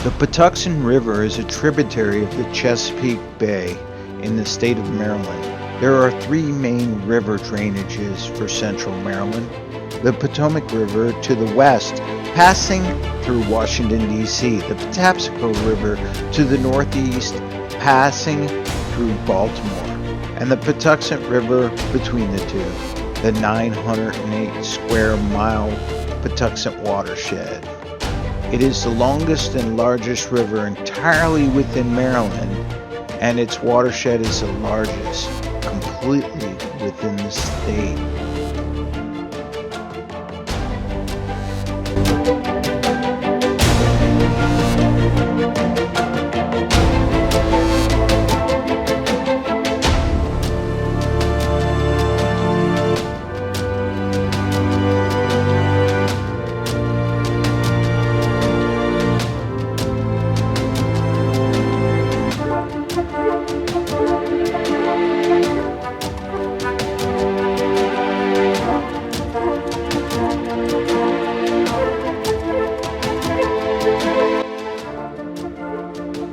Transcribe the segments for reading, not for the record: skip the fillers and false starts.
The Patuxent River is a tributary of the Chesapeake Bay in the state of Maryland. There are three main river drainages for central Maryland. The Potomac River to the west, passing through Washington, D.C. The Patuxent River to the northeast, passing through Baltimore. And the Patuxent River between the two, the 908 square mile Patuxent watershed. It is the longest and largest river entirely within Maryland, and its watershed is the largest completely within the state.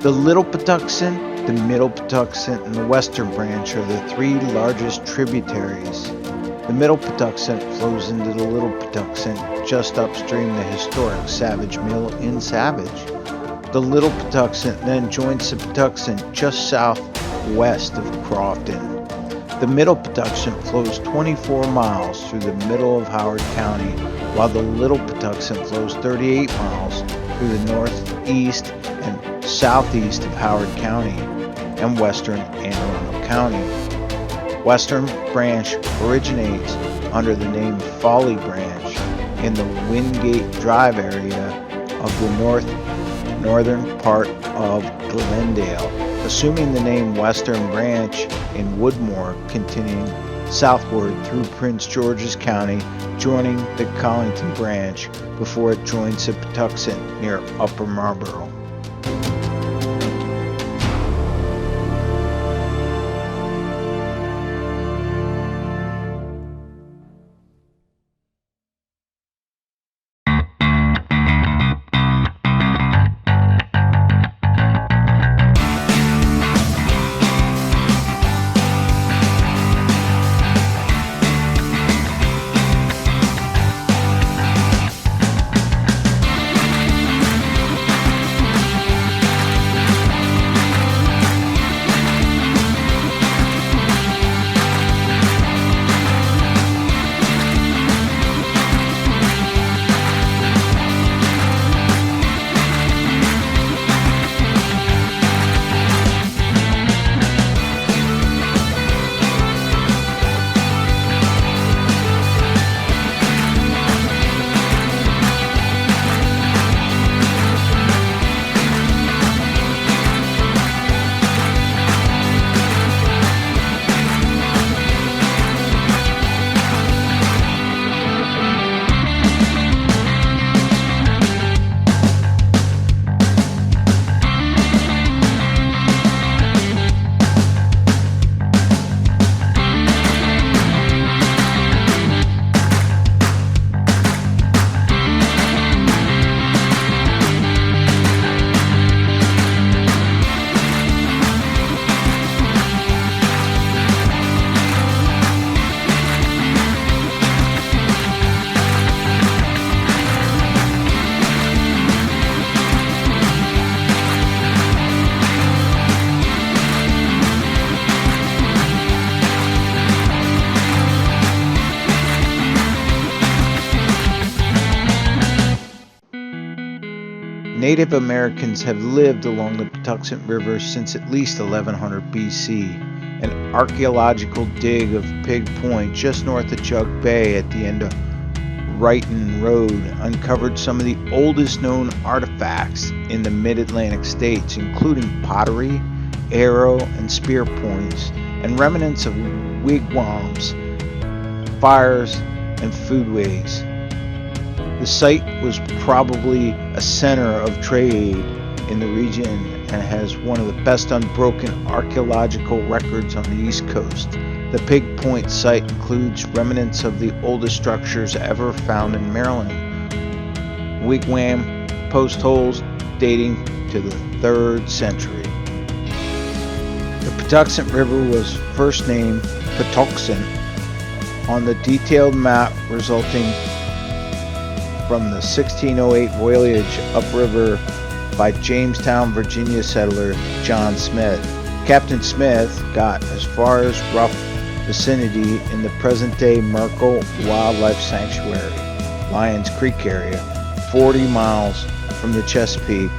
The Little Patuxent, the Middle Patuxent, and the Western Branch are the three largest tributaries. The Middle Patuxent flows into the Little Patuxent just upstream the historic Savage Mill in Savage. The Little Patuxent then joins the Patuxent just southwest of Crofton. The Middle Patuxent flows 24 miles through the middle of Howard County, while the Little Patuxent flows 38 miles through the northeast and southeast of Howard County and western Anne Arundel County. Western Branch originates under the name Folly Branch in the Wingate Drive area of the northern part of Glendale, assuming the name Western Branch in Woodmore, continuing southward through Prince George's County, joining the Collington Branch before it joins the Patuxent near Upper Marlboro. Native Americans have lived along the Patuxent River since at least 1100 BC. An archaeological dig of Pig Point just north of Jug Bay at the end of Wrighton Road uncovered some of the oldest known artifacts in the mid-Atlantic states, including pottery, arrow and spear points, and remnants of wigwams, fires, and foodways. The site was probably a center of trade in the region and has one of the best unbroken archaeological records on the East Coast. The Pig Point site includes remnants of the oldest structures ever found in Maryland: wigwam, post holes, dating to the 3rd century. The Patuxent River was first named Patuxent on the detailed map resulting from the 1608 voyage upriver by Jamestown, Virginia settler John Smith. Captain Smith got as far as rough vicinity in the present-day Merkel Wildlife Sanctuary, Lions Creek area, 40 miles from the Chesapeake,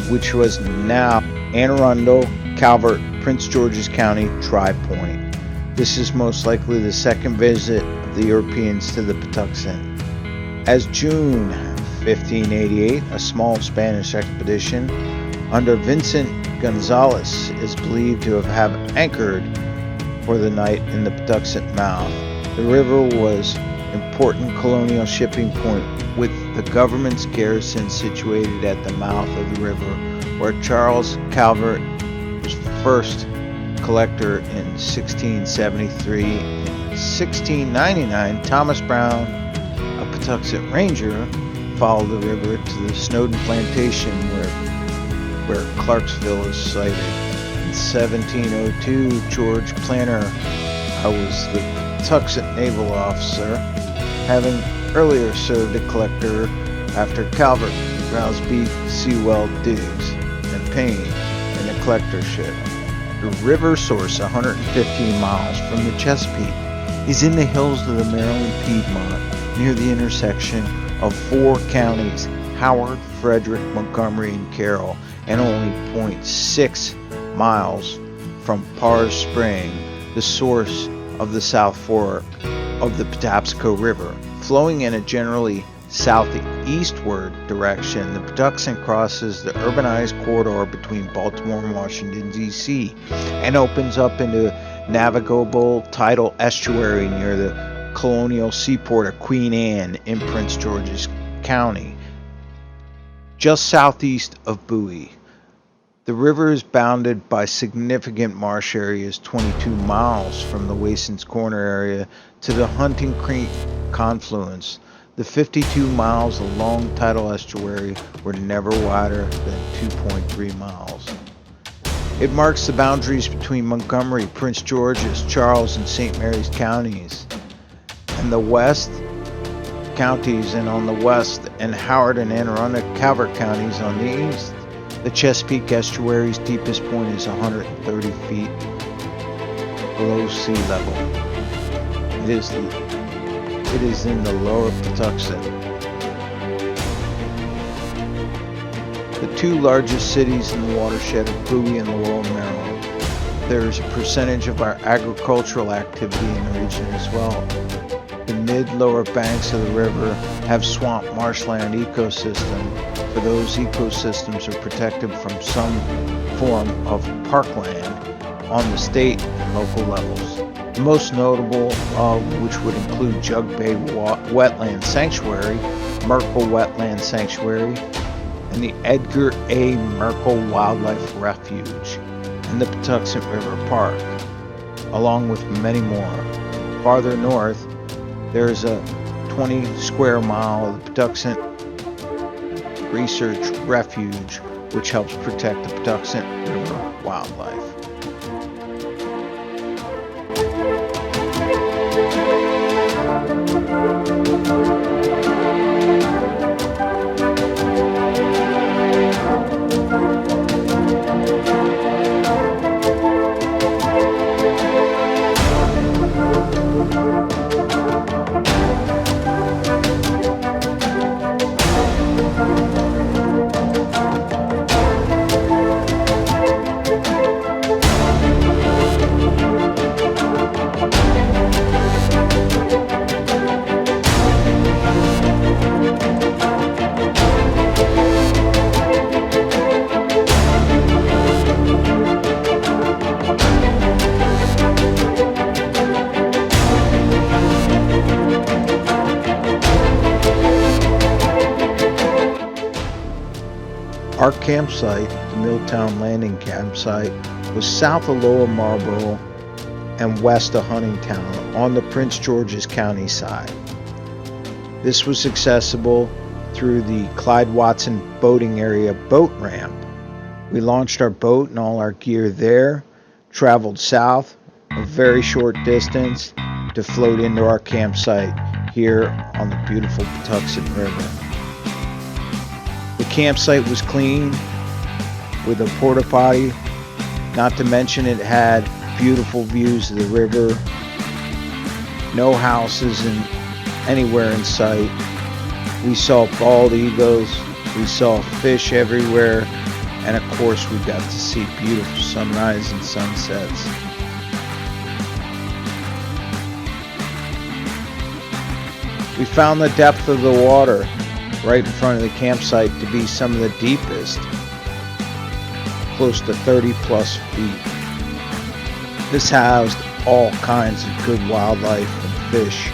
which was now Anne Arundel, Calvert, Prince George's County, Tri Point. This is most likely the second visit of the Europeans to the Patuxent. As June 1588, a small Spanish expedition under Vincent Gonzalez is believed to have anchored for the night in the Patuxent mouth. The river was an important colonial shipping point, with the government's garrison situated at the mouth of the river, where Charles Calvert was first collector in 1673. In 1699, Thomas Brown, a Patuxent ranger, followed the river to the Snowden Plantation where Clarksville is cited. In 1702, George Planter was the Patuxent naval officer, having earlier served a collector after Calvert, roused beef, Sewell, Diggs, and Payne in a collectorship. The river source, 115 miles from the Chesapeake, is in the hills of the Maryland Piedmont, near the intersection of 4 counties, Howard, Frederick, Montgomery, and Carroll, and only 0.6 miles from Pars Spring, the source of the South Fork of the Patapsco River. Flowing in a generally southeastward direction, the Patuxent crosses the urbanized corridor between Baltimore and Washington, D.C., and opens up into navigable tidal estuary near the colonial seaport of Queen Anne in Prince George's County, just southeast of Bowie. The river is bounded by significant marsh areas 22 miles from the Wason's Corner area to the Hunting Creek confluence. The 52 miles of long tidal estuary were never wider than 2.3 miles. It marks the boundaries between Montgomery, Prince George's, Charles, and St. Mary's counties, and the west counties, and on the west, and Howard and Anne Arundel, Calvert counties on the east. The Chesapeake estuary's deepest point is 130 feet below sea level. It is in the lower Patuxent. The 2 largest cities in the watershed are Bowie and Laurel, Maryland. There is a percentage of our agricultural activity in the region as well. The mid-lower banks of the river have swamp marshland ecosystem, for those ecosystems are protected from some form of parkland on the state and local levels. The most notable of which would include Jug Bay Wetland Sanctuary, Merkel Wetland Sanctuary, and the Edgar A. Merkel Wildlife Refuge, and the Patuxent River Park, along with many more. Farther north, there is a 20 square mile of the Patuxent Research Refuge, which helps protect the Patuxent River wildlife. Our campsite, the Milltown Landing campsite, was south of Lower Marlboro and west of Huntingtown on the Prince George's County side. This was accessible through the Clyde Watson boating area boat ramp. We launched our boat and all our gear there, traveled south a very short distance to float into our campsite here on the beautiful Patuxent River. The campsite was clean with a porta potty, not to mention it had beautiful views of the river, no houses anywhere in sight. We saw bald eagles, we saw fish everywhere, and of course we got to see beautiful sunrise and sunsets. We found the depth of the water right in front of the campsite to be some of the deepest, close to 30 plus feet. This housed all kinds of good wildlife and fish.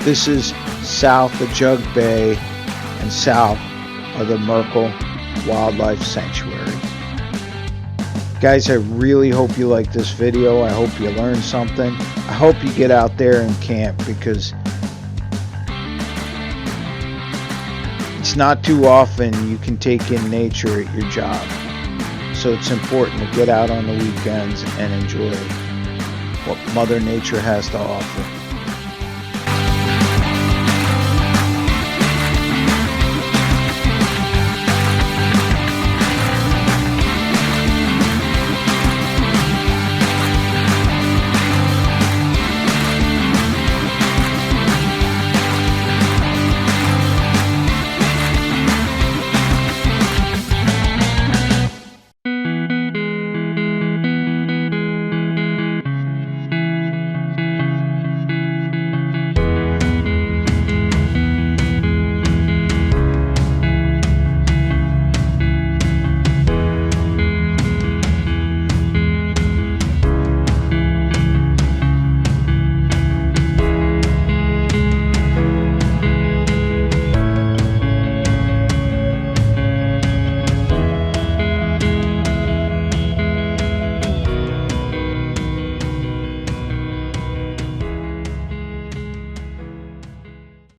This is south of Jug Bay and south of the Merkel Wildlife Sanctuary. Guys, I really hope you like this video. I hope you learned something. I hope you get out there and camp, because it's not too often you can take in nature at your job. So it's important to get out on the weekends and enjoy what Mother Nature has to offer.